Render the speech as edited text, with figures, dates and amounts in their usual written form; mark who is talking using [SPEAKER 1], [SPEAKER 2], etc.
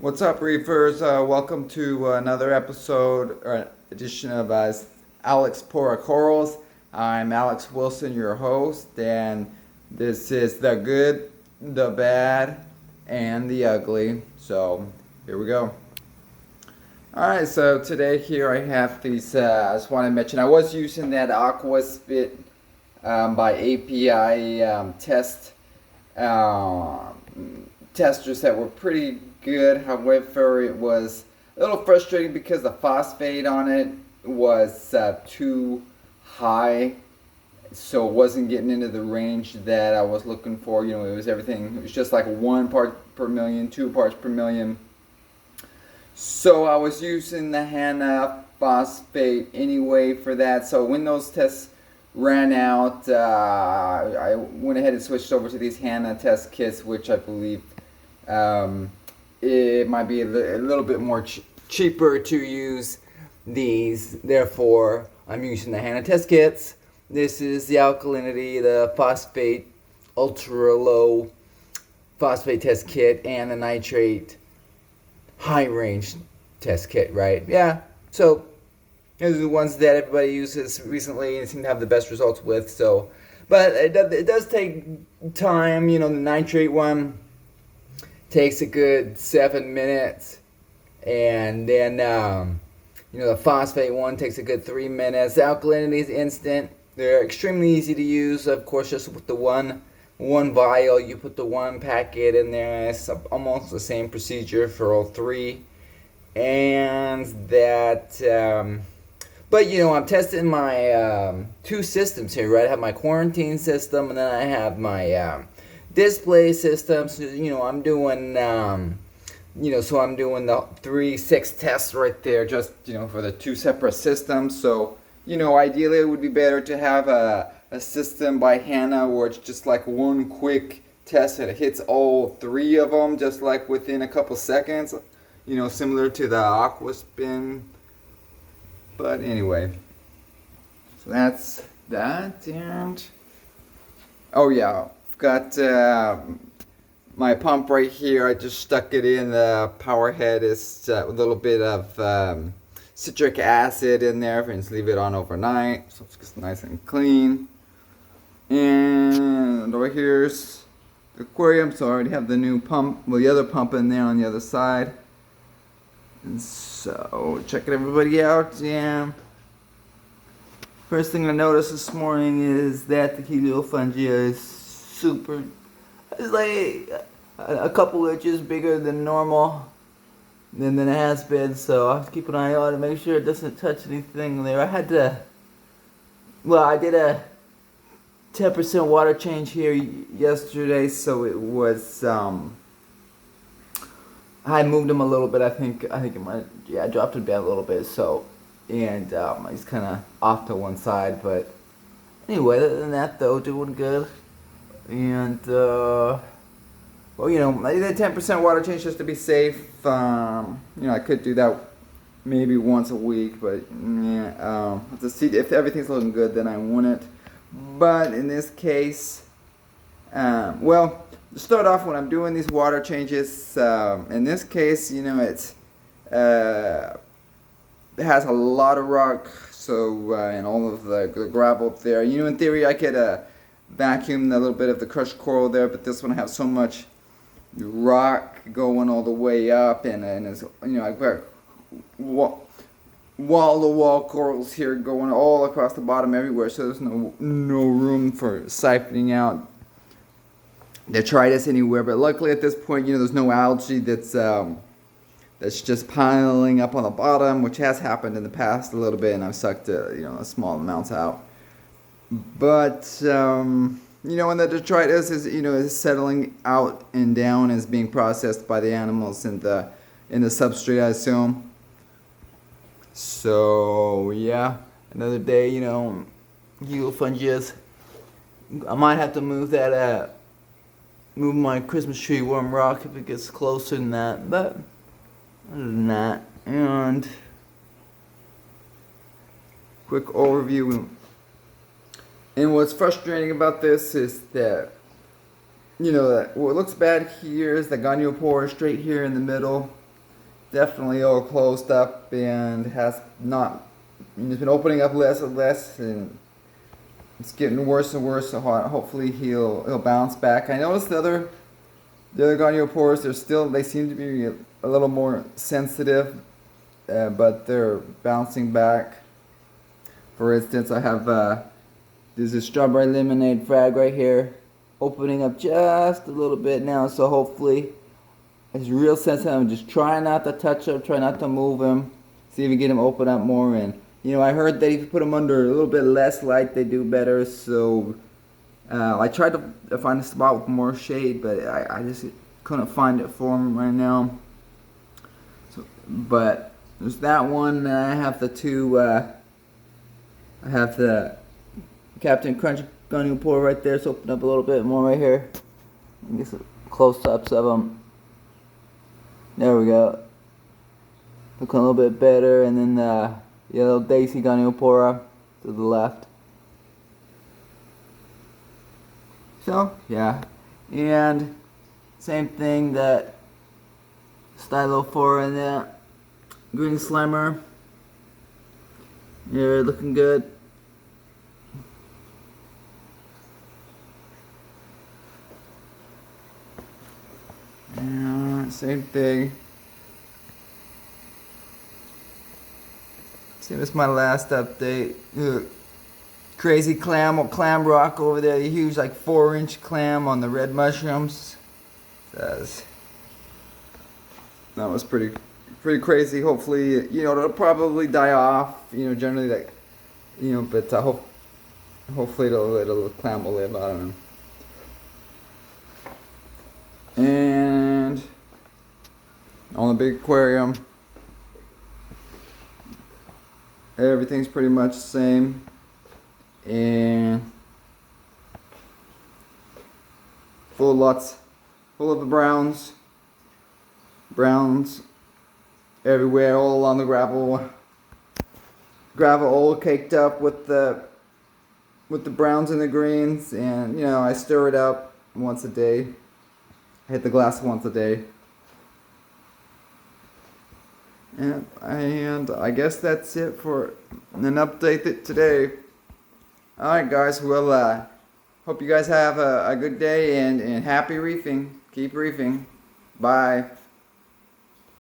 [SPEAKER 1] What's up, Reefers? Welcome to another episode or edition of Alex Pora Corals. I'm Alex Wilson, your host, and this is the good, the bad, and the ugly. So here we go. Alright, so today here I have these, I just want to mention, I was using that AquaSpit by API testers that were pretty good. However, it was a little frustrating because the phosphate on it was too high, so it wasn't getting into the range that I was looking for. You know, it was everything. It was just like 1 part per million, 2 parts per million. So I was using the Hana phosphate anyway for that. So when those tests ran out, I went ahead and switched over to these Hana test kits, which I believe it might be a little bit more cheaper to use these. Therefore, I'm using the Hana test kits. This is the alkalinity, the phosphate, ultra low phosphate test kit, and the nitrate high range test kit, right? Yeah, so those are the ones that everybody uses recently and seem to have the best results with. So, but it does take time. You know, the nitrate one takes a good 7 minutes, and then the phosphate one takes a good 3 minutes. The alkalinity is instant. They're extremely easy to use. Of course, just with the one vial, you put the one packet in there. It's almost the same procedure for all three, and that. But I'm testing my two systems here, right? I have my quarantine system, and then I have my display system. So I'm doing so I'm doing the 3-6 tests right there, just for the two separate systems. So ideally it would be better to have a system by Hana where it's just like one quick test that hits all three of them just like within a couple seconds, similar to the AquaSpin. But anyway, so that's that. And oh yeah, I've got my pump right here. I just stuck it in. The power head is a little bit of citric acid in there, and just leave it on overnight so it's just nice and clean. And over here's the aquarium, so I already have the new pump, well, the other pump in there on the other side. And so checking everybody out. Yeah, first thing I noticed this morning is that the heliofungia is super, it's like a couple inches bigger than normal than it has been, so I have to keep an eye on it, make sure it doesn't touch anything there. I did a 10% water change here yesterday, so it was I moved him a little bit. I think it might, I dropped him down a little bit, so, and he's kind of off to one side, but anyway, other than that though, doing good. And I did a 10% water change just to be safe. I could do that maybe once a week, but yeah, to see if everything's looking good, then I wouldn't. But in this case, to start off, when I'm doing these water changes, in this case, it has a lot of rock, so and all of the gravel there. In theory, I could vacuum a little bit of the crushed coral there, but this one has so much rock going all the way up, and it's, I've got wall-to-wall corals here going all across the bottom everywhere, so there's no room for siphoning out detritus anywhere. But luckily at this point, there's no algae that's just piling up on the bottom, which has happened in the past a little bit, and I've sucked small amounts out. But when the detritus is settling out and down, is being processed by the animals in the substrate, I assume. So yeah, another day, heliofungias. I might have to move my Christmas tree worm rock if it gets closer than that. But other than that, and quick overview. And what's frustrating about this is that what looks bad here is the goniopore straight here in the middle. definitely all closed up and has not. It's been opening up less and less, and it's getting worse and worse. So hopefully he'll bounce back. I noticed the other Gonioporas, they seem to be a little more sensitive, but they're bouncing back. For instance, I have there's a strawberry lemonade frag right here, opening up just a little bit now. So hopefully it's real sensitive. I'm just trying not to touch him, try not to move him, see if we get him open up more. And I heard that if you put them under a little bit less light, they do better. So I tried to find a spot with more shade, but I just couldn't find it for him right now. So, but there's that one. I have the two. I have the Captain Crunch Goniopora right there. So open up a little bit more right here. Get some close-ups of them. There we go. Looking a little bit better, and then the yellow Daisy Goniopora to the left. So yeah, and same thing, that Stylophora and that Green Slimer. Yeah, looking good. Same thing. Same as my last update. Crazy clam or clam rock over there. A huge, like 4-inch clam on the red mushrooms. That was pretty crazy. Hopefully, it'll probably die off. Generally, but hopefully the clam will live. I don't know. And on the big aquarium, everything's pretty much the same. And full of the browns everywhere, all along the gravel all caked up with the browns and the greens. And I stir it up once a day. I hit the glass once a day. And I guess that's it for an update today. Alright guys, well, hope you guys have a good day and happy reefing. Keep reefing. Bye.